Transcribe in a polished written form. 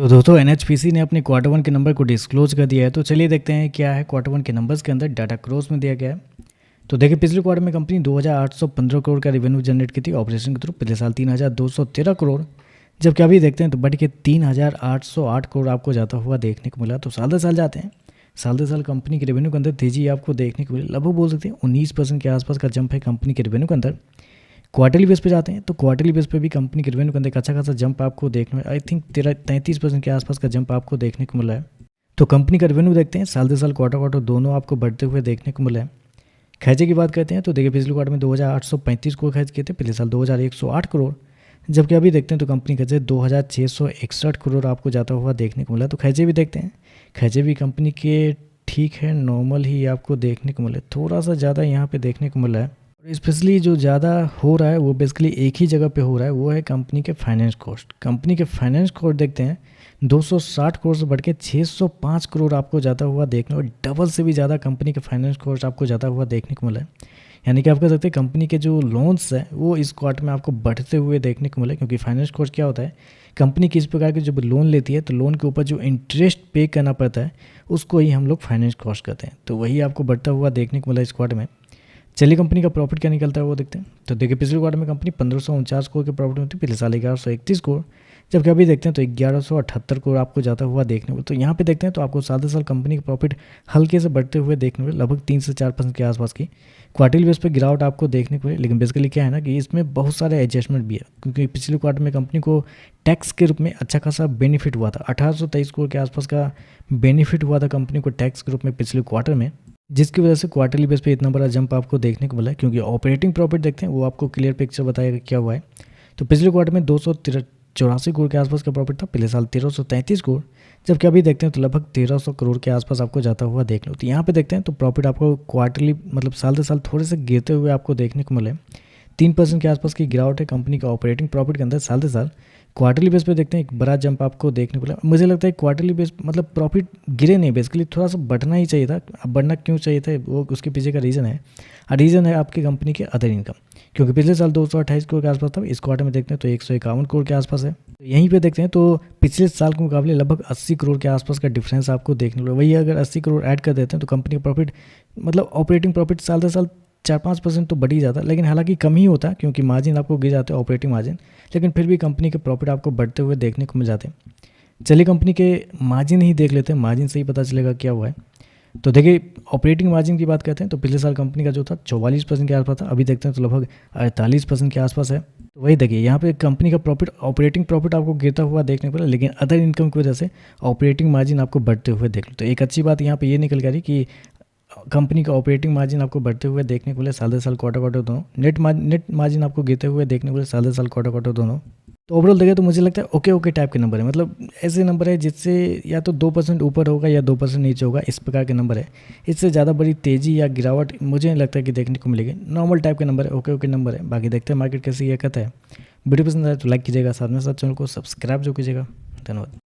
तो दोस्तों एनएचपीसी ने अपने क्वार्टर वन के नंबर को डिस्क्लोज कर दिया है। तो चलिए देखते हैं क्या है क्वार्टर वन के नंबर्स के अंदर डाटा क्रॉस में दिया गया है। तो देखिए पिछले क्वार्टर में कंपनी 2815 करोड़ का रेवेन्यू जनरेट की थी ऑपरेशन के थ्रू, पिछले साल 3213 करोड़, जबकि अभी देखते हैं तो बढ़ के 3808 करोड़ आपको जाता हुआ देखने को मिला। तो साल दर साल जाते हैं, साल दर साल कंपनी के रेवेन्यू के अंदर तेजी आपको देखने को मिली, लगभग बोल सकते हैं 19% के आसपास का जंप है कंपनी के रेवेन्यू के अंदर। क्वार्टरली बेस पे जाते हैं तो क्वार्टरली बेस पे भी कंपनी के रेवेन्यू के अंदर एक अच्छा खासा जंप आपको देखने में, आई थिंक 33% के आसपास का जंप आपको देखने को मिला है। तो कंपनी का रेवेन्यू देखते हैं, साल दर साल क्वार्टर क्वार्टर दोनों आपको बढ़ते हुए देखने को मिला है। खर्चे की बात करते हैं तो देखिए पिछले क्वार्टर में 2835 करोड़ खर्च किए थे, पिछले साल 2108 करोड़, जबकि अभी देखते हैं तो कंपनी खर्चे 2661 करोड़ आपको जाता हुआ देखने को मिला। तो खर्चे भी देखते हैं, खर्चे भी कंपनी के ठीक है, नॉर्मल ही आपको देखने को मिले, थोड़ा सा ज़्यादा यहाँ पे देखने को मिला है। स्पेशली जो ज़्यादा हो रहा है वो बेसिकली एक ही जगह पे हो रहा है, वो है कंपनी के फाइनेंस कॉस्ट। कंपनी के फाइनेंस कॉस्ट देखते हैं 260 करोड़ से बढ़ के 605 करोड़ आपको जाता हुआ देखने, और डबल से भी ज़्यादा कंपनी के फाइनेंस कॉस्ट आपको जाता हुआ देखने को मिला है। यानी कि आप कह सकते हैं कंपनी के जो लोन्स हैं वो इस क्वार्टर में आपको बढ़ते हुए देखने को मिले, क्योंकि फाइनेंस कॉस्ट क्या होता है, कंपनी किस प्रकार के जब लोन लेती है तो लोन के ऊपर जो इंटरेस्ट पे करना पड़ता है उसको ही हम लोग फाइनेंस कॉस्ट कहते हैं। तो वही आपको बढ़ता हुआ देखने को मिला इस क्वार्टर में। चलिए कंपनी का प्रॉफिट क्या निकलता है वो देखते हैं। तो देखिए पिछले क्वार्टर में कंपनी 1549 करोड़ के प्रॉफिट में थी, पिछले साल 1131 करोड़, जबकि अभी देखते हैं तो 1178 करोड़ आपको जाता हुआ देखने को। तो यहाँ पे देखते हैं तो आपको साल दर साल कंपनी का प्रॉफिट हल्के से बढ़ते हुए देखने को, लगभग 3 से 4% के आसपास की क्वार्टरली बेस पे गिरावट आपको देखने को मिली। लेकिन बेसिकली क्या है ना कि इसमें बहुत सारे एडजस्टमेंट भी है, क्योंकि पिछले क्वार्टर में कंपनी को टैक्स के रूप में अच्छा खासा बेनिफिट हुआ था, 1823 करोड़ के आसपास का बेनिफिट हुआ था कंपनी को टैक्स के रूप में पिछले क्वार्टर में, जिसकी वजह से क्वार्टरली बेस पे इतना बड़ा जंप आपको देखने को मिला है। क्योंकि ऑपरेटिंग प्रॉफिट देखते हैं वो आपको क्लियर पिक्चर बताएगा क्या हुआ है। तो पिछले क्वार्टर में 284 करोड़ के आसपास का प्रॉफिट था, पिछले साल 1333 करोड़, जबकि अभी देखते हैं तो लगभग 1300 करोड़ के आसपास आपको जाता हुआ देख लो। तो यहाँ पे देखते हैं तो प्रॉफिट आपको क्वार्टरली मतलब साल दर साल थोड़े से गिरते हुए आपको देखने को मिले, 3% के आसपास की गिरावट है कंपनी का ऑपरेटिंग प्रॉफिट के अंदर साल दर साल। क्वार्टरली बेस पे देखते हैं एक बड़ा जंप आपको देखने को मिला। मुझे लगता है क्वार्टरली बेस मतलब प्रॉफिट गिरे नहीं, बेसिकली थोड़ा सा बढ़ना ही चाहिए था। अब बढ़ना क्यों चाहिए था वो उसके पीछे का रीज़न है, रीज़न है आपकी कंपनी के अदर इनकम, क्योंकि पिछले साल 228 करोड़ के आसपास था, इस क्वार्टर में देखते हैं तो 151 करोड़ के आसपास है। तो यहीं पे देखते हैं तो पिछले साल के मुकाबले लगभग 80 करोड़ के आसपास का डिफरेंस आपको देखने को मिला। वही अगर 80 करोड़ ऐड कर देते हैं तो कंपनी का प्रॉफिट मतलब ऑपरेटिंग प्रॉफिट साल दर साल 4-5% तो बढ़ ही जाता है, लेकिन हालांकि कम ही होता है क्योंकि मार्जिन आपको गिर जाते हैं ऑपरेटिंग मार्जिन, लेकिन फिर भी कंपनी के प्रॉफिट आपको बढ़ते हुए देखने को मिल जाते हैं। चलिए कंपनी के मार्जिन ही देख लेते हैं, मार्जिन से ही पता चलेगा क्या हुआ है। तो देखिए ऑपरेटिंग मार्जिन की बात करते हैं तो पिछले साल कंपनी का जो था 44% के आसपास था, अभी देखते हैं तो लगभग 48% के आसपास है। तो वही देखिए यहाँ पे कंपनी का प्रॉफिट ऑपरेटिंग प्रॉफिट आपको गिरता हुआ देखने को मिला, लेकिन अदर इनकम की वजह से ऑपरेटिंग मार्जिन आपको बढ़ते हुए देख लो। तो एक अच्छी बात यहाँ पे ये निकल गई कि कंपनी का ऑपरेटिंग मार्जिन आपको बढ़ते हुए देखने को मिले साल दर साल क्वार्टर क्वार्टर दोनों, नेट मार्जिन आपको गिरते हुए देखने को मिले साल दर साल क्वार्टर क्वार्टर दोनों। तो ओवरऑल देखें तो मुझे लगता है ओके ओके टाइप के नंबर है, मतलब ऐसे नंबर है जिससे या तो 2% ऊपर होगा या 2% नीचे होगा, इस प्रकार के नंबर है। इससे ज़्यादा बड़ी तेज़ी या गिरावट मुझे नहीं लगता कि देखने को मिलेगी, नॉर्मल टाइप के नंबर है, ओके ओके नंबर है। बाकी देखते हैं मार्केट कैसे ये कहता है। वीडियो पसंद आए तो लाइक कीजिएगा, साथ में साथ चैनल को सब्सक्राइब जो कीजिएगा। धन्यवाद।